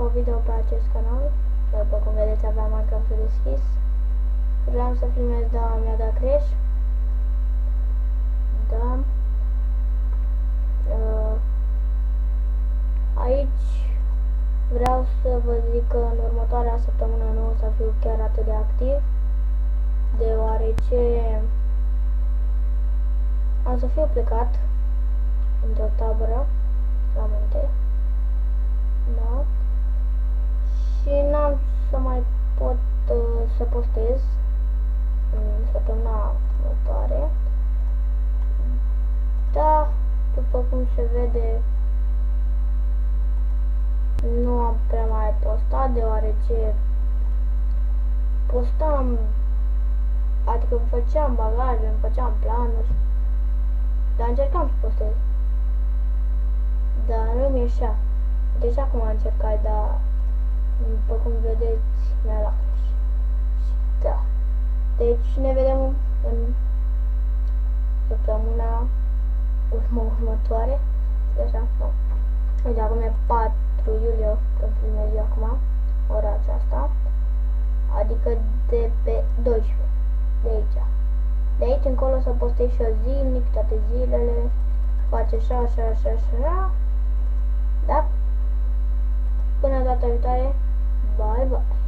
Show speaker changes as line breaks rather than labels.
o video pe acest canal. După cum vedeți, aveam Minecraft-ul deschis. Vreau să filmez, dar mi-a dat crash. Da. Aici vreau să vă zic că în următoarea săptămână nu o să fiu chiar atât de activ, deoarece am să fiu plecat într-o tabără la munte. Da. Și n-am să mai pot să postez în săptămâna următoare. Da, după cum se vede, nu am prea mai postat, deoarece postam, adică îmi făceam bagaje, îmi făceam planuri, dar încercam să postez. Dar nu mi-ieșea. Deci acum am încercat, dar după cum vedeți, mi-a luat crash. Da. Deci ne vedem în săptămâna următoare. Așa, nu. Uite, acum e 4 iulie, când filmez eu acum, ora aceasta. Adică de pe 12, de aici. De aici încolo să postez și eu zilnic, toate zilele. Face așa. Da? Până data viitoare, bye bye!